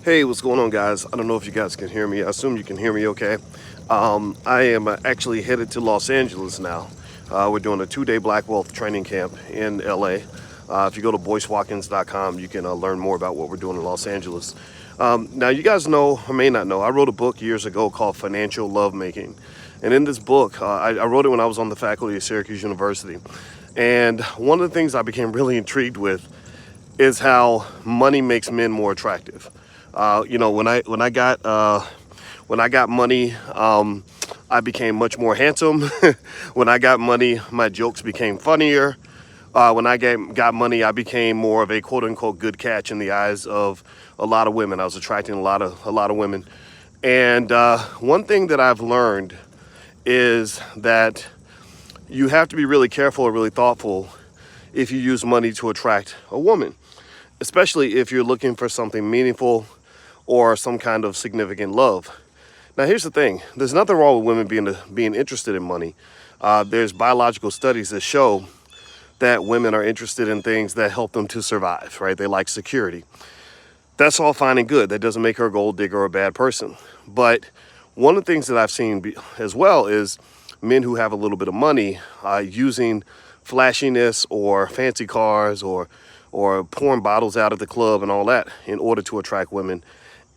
Hey, what's going on, guys? I don't know if you guys can hear me. I assume you can hear me okay. I am actually headed to Los Angeles now. We're doing a 2-day Black Wealth training camp in LA. If you go to boycewatkins.com, you can learn more about what we're doing in Los Angeles. Now, you guys know, or may not know, I wrote a book years ago called Financial Lovemaking. And in this book, I wrote it when I was on the faculty at Syracuse University. And one of the things I became really intrigued with is how money makes men more attractive. When I got money, I became much more handsome. When I got money, my jokes became funnier. When I got money, I became more of a quote unquote good catch in the eyes of a lot of women. I was attracting a lot of women. And one thing that I've learned is that you have to be really careful and really thoughtful if you use money to attract a woman, especially if you're looking for something meaningful or some kind of significant love. Now, here's the thing. There's nothing wrong with women being interested in money. There's biological studies that show that women are interested in things that help them to survive, right? They like security. That's all fine and good. That doesn't make her a gold digger or a bad person. But one of the things that I've seen as well is men who have a little bit of money using flashiness or fancy cars or pouring bottles out at the club and all that in order to attract women.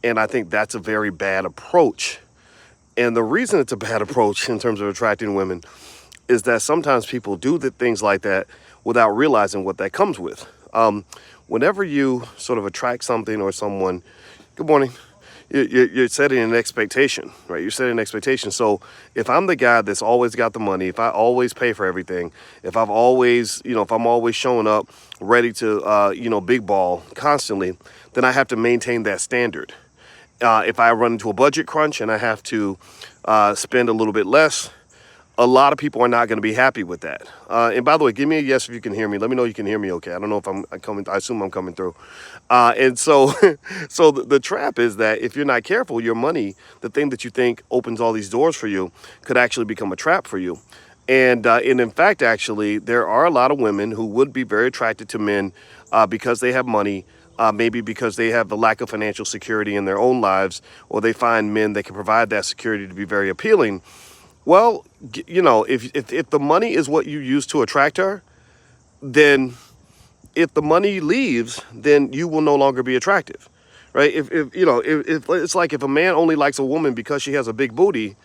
And I think that's a very bad approach. And the reason it's a bad approach in terms of attracting women is that sometimes people do the things like that without realizing what that comes with. Whenever you sort of attract something or someone, good morning, you're setting an expectation, right? You're setting an expectation. So if I'm the guy that's always got the money, if I always pay for everything, if I'm always showing up ready to, big ball constantly, then I have to maintain that standard. If I run into a budget crunch and I have to spend a little bit less, a lot of people are not going to be happy with that. And by the way, give me a yes if you can hear me. Let me know you can hear me okay. I don't know if I'm coming. I assume I'm coming through. And so, so the trap is that if you're not careful, your money, the thing that you think opens all these doors for you, could actually become a trap for you. And in fact, actually, there are a lot of women who would be very attracted to men because they have money, maybe because they have the lack of financial security in their own lives, or they find men that can provide that security to be very appealing. Well, if the money is what you use to attract her, then if the money leaves, then you will no longer be attractive, right? If it's like if a man only likes a woman because she has a big booty,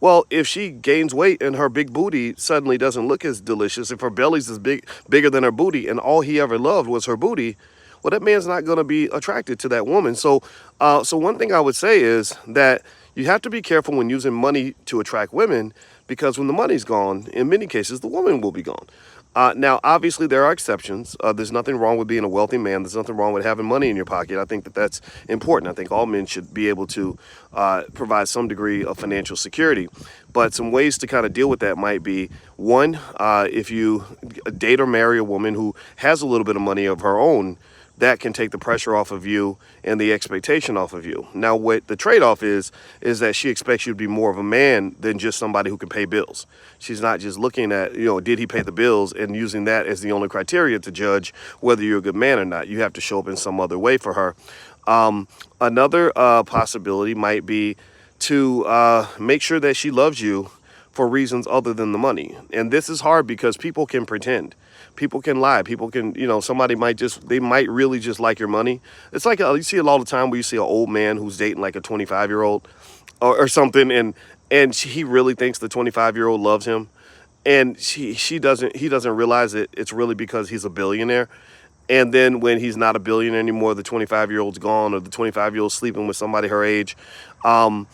well, if she gains weight and her big booty suddenly doesn't look as delicious, if her belly's bigger than her booty, and all he ever loved was her booty, well, that man's not going to be attracted to that woman. So one thing I would say is that you have to be careful when using money to attract women, because when the money's gone, in many cases, the woman will be gone. Now, obviously, there are exceptions. There's nothing wrong with being a wealthy man. There's nothing wrong with having money in your pocket. I think that that's important. I think all men should be able to provide some degree of financial security. But some ways to kind of deal with that might be, one, if you date or marry a woman who has a little bit of money of her own, that can take the pressure off of you and the expectation off of you. Now, what the trade-off is that she expects you to be more of a man than just somebody who can pay bills. She's not just looking at, did he pay the bills, and using that as the only criteria to judge whether you're a good man or not. You have to show up in some other way for her. Another possibility might be to make sure that she loves you for reasons other than the money. And this is hard because people can pretend. People can lie. People can, somebody they might really just like your money. It's like you see it all the time where you see an old man who's dating like a 25-year-old or something, and he really thinks the 25-year-old loves him. And he doesn't realize that it's really because he's a billionaire. And then when he's not a billionaire anymore, the 25-year-old's gone, or the 25-year-old's sleeping with somebody her age. So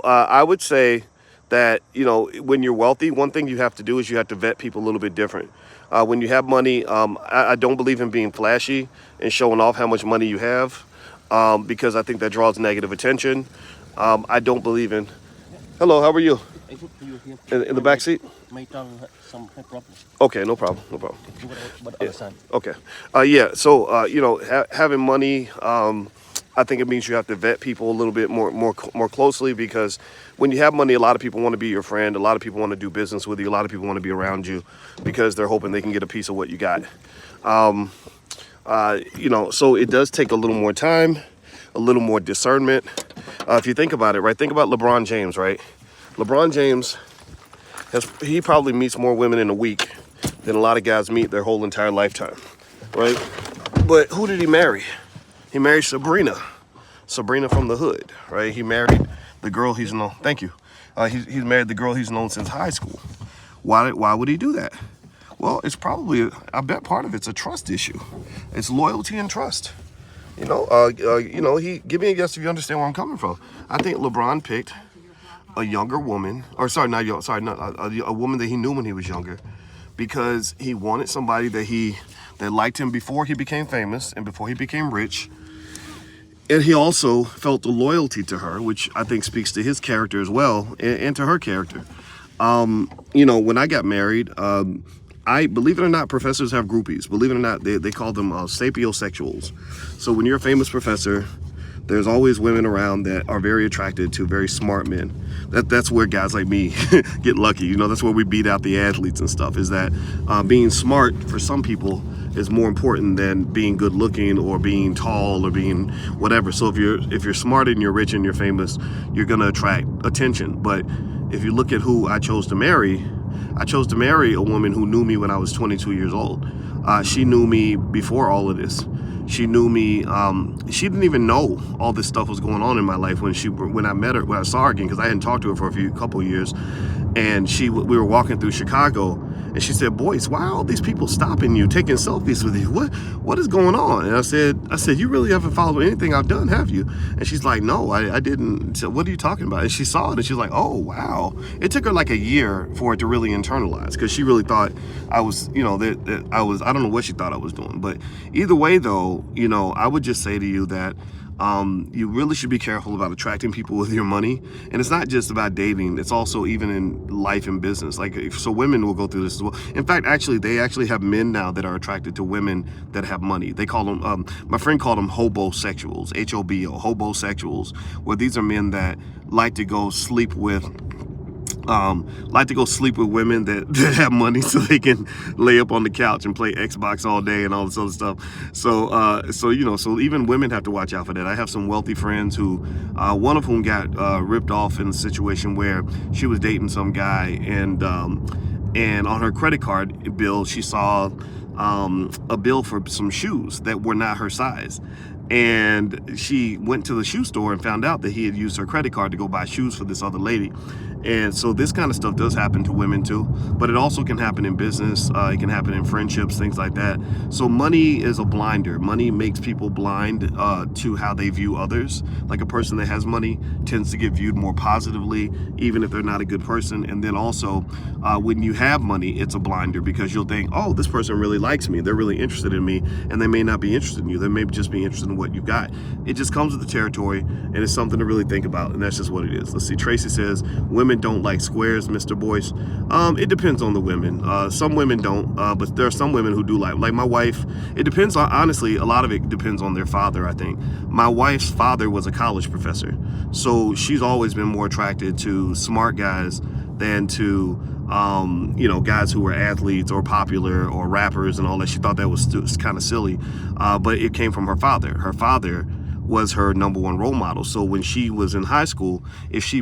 I would say that, when you're wealthy, one thing you have to do is you have to vet people a little bit different. When you have money, I don't believe in being flashy and showing off how much money you have, because I think that draws negative attention. I don't believe in... Hello, how are you? In the back seat? Some problem. Okay, no problem. But Yeah. other side. Okay. So, having money, I think it means you have to vet people a little bit more closely, because when you have money, a lot of people want to be your friend. A lot of people want to do business with you. A lot of people want to be around you because they're hoping they can get a piece of what you got. So it does take a little more time. a little more discernment. If you think about it, right? Think about LeBron James, right? LeBron James he probably meets more women in a week than a lot of guys meet their whole entire lifetime, right? But who did he marry? He married Sabrina from the hood, right? He married the girl he's known. Thank you. He's married the girl he's known since high school. Why would he do that? Well, it's probably, I bet part of it's a trust issue. It's loyalty and trust. Give me a guess if you understand where I'm coming from. I think LeBron picked a younger woman, a woman that he knew when he was younger, because he wanted somebody that liked him before he became famous and before he became rich. And he also felt the loyalty to her, which I think speaks to his character as well, and to her character. When I got married, I believe it or not, professors have groupies. Believe it or not, they call them sapiosexuals. So when you're a famous professor, there's always women around that are very attracted to very smart men. That's where guys like me get lucky. That's where we beat out the athletes and stuff, is that being smart for some people is more important than being good looking or being tall or being whatever. So if you're smart and you're rich and you're famous, you're gonna attract attention. But if you look at who I chose to marry a woman who knew me when I was 22 years old. She knew me before all of this. She knew me. She didn't even know all this stuff was going on in my life when I met her, when I saw her again, because I hadn't talked to her for a couple of years. And we were walking through Chicago, and she said, "Boyce, why are all these people stopping you, taking selfies with you? What is going on?" And I said, "You really haven't followed anything I've done, have you?" And she's like, "No, I didn't." So what are you talking about? And she saw it, and she's like, "Oh, wow." It took her like a year for it to really internalize, because she really thought I was, that I was, I don't know what she thought I was doing. But either way, though, I would just say to you that you really should be careful about attracting people with your money. And it's not just about dating. It's also even in life and business. So women will go through this as well. In fact, they actually have men now that are attracted to women that have money. They call them, my friend called them hobosexuals, H-O-B-O, hobosexuals, where these are men that like to go sleep with women that have money so they can lay up on the couch and play Xbox all day and all this other stuff. So even women have to watch out for that. I have some wealthy friends who, one of whom got ripped off in a situation where she was dating some guy, and on her credit card bill, she saw a bill for some shoes that were not her size. And she went to the shoe store and found out that he had used her credit card to go buy shoes for this other lady. And so this kind of stuff does happen to women too, but it also can happen in business. It can happen in friendships, things like that. So money is a blinder. Money makes people blind to how they view others. Like a person that has money tends to get viewed more positively, even if they're not a good person. And then also when you have money, it's a blinder, because you'll think, oh, this person really likes me. They're really interested in me, and they may not be interested in you. They may just be interested in what you've got. It just comes with the territory, and it's something to really think about. And that's just what it is. Let's see. Tracy says, women don't like squares, Mr. Boyce. It depends on the women. Some women don't, but there are some women who do like my wife. It depends on, honestly, a lot of it depends on their father, I think. My wife's father was a college professor, so she's always been more attracted to smart guys than to guys who were athletes or popular or rappers and all that. She thought that was kind of silly, but it came from her father. Her father was her number one role model. So when she was in high school, she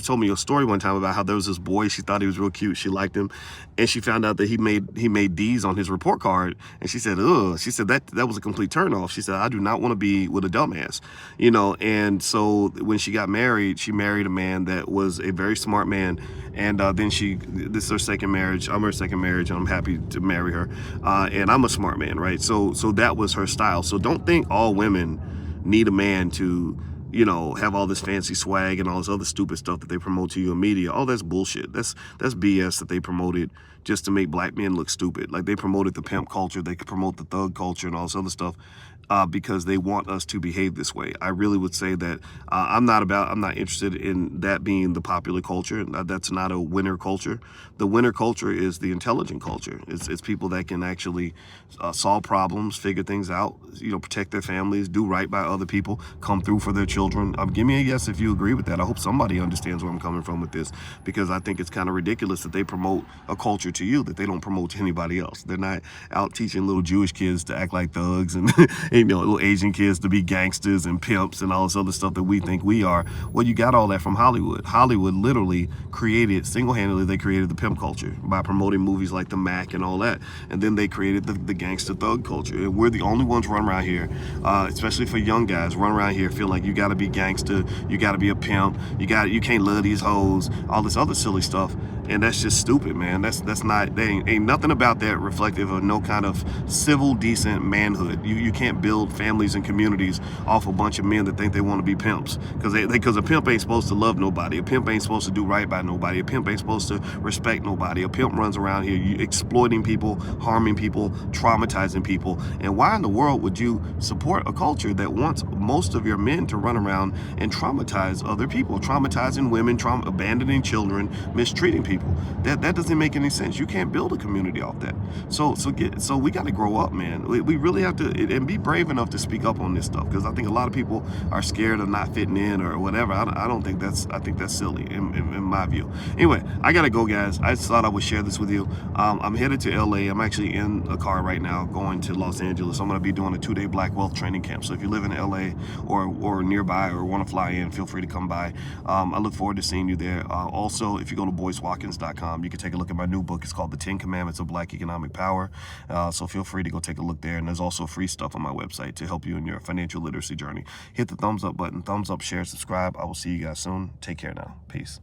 told me a story one time about how there was this boy, she thought he was real cute, she liked him, and she found out that he made D's on his report card, and she said, ugh, she said that was a complete turnoff. She said, I do not want to be with a dumbass, and so when she got married, she married a man that was a very smart man, and then this is her second marriage. I'm her second marriage, and I'm happy to marry her, and I'm a smart man, right? So that was her style. So don't think all women need a man to, have all this fancy swag and all this other stupid stuff that they promote to you in media. Oh, that's bullshit. That's BS that they promoted just to make black men look stupid. Like, they promoted the pimp culture, they could promote the thug culture and all this other stuff because they want us to behave this way. I really would say that I'm not interested in that being the popular culture. That's not a winner culture. The winner culture is the intelligent culture. It's people that can actually solve problems, figure things out, protect their families, do right by other people, come through for their children. Give me a yes if you agree with that. I hope somebody understands where I'm coming from with this, because I think it's kind of ridiculous that they promote a culture to you that they don't promote to anybody else. They're not out teaching little Jewish kids to act like thugs and you know, little Asian kids to be gangsters and pimps and all this other stuff that we think we are. Well, you got all that from Hollywood. Hollywood literally created, single-handedly, they created the pimp culture by promoting movies like The Mac and all that. And then they created the gangster thug culture. And we're the only ones running around here, especially for young guys, run around here feeling like you got to be gangster, you got to be a pimp, you can't love these hoes, all this other silly stuff. And that's just stupid, man. That's not, they ain't nothing about that reflective of no kind of civil, decent manhood. You can't build families and communities off a bunch of men that think they want to be pimps. Because a pimp ain't supposed to love nobody. A pimp ain't supposed to do right by nobody. A pimp ain't supposed to respect nobody. A pimp runs around here exploiting people, harming people, traumatizing people. And why in the world would you support a culture that wants most of your men to run around and traumatize other people, traumatizing women, abandoning children, mistreating people? That doesn't make any sense. You can't build a community off that. So we got to grow up, man. We really have to, and be brave enough to speak up on this stuff, because I think a lot of people are scared of not fitting in or whatever. I don't think I think that's silly in my view. Anyway, I gotta go, guys. I just thought I would share this with you. I'm headed to LA. I'm actually in a car right now going to Los Angeles. I'm gonna be doing a 2-day Black Wealth training camp. So if you live in LA or nearby or want to fly in, feel free to come by. I look forward to seeing you there. Also, if you go to BoyceWatkins.com, you can take a look at my new book. It's called The 10 Commandments of Black Economic Power. So feel free to go take a look there. And there's also free stuff on my website to help you in your financial literacy journey. Hit the thumbs up button, thumbs up, share, subscribe. I will see you guys soon. Take care now. Peace.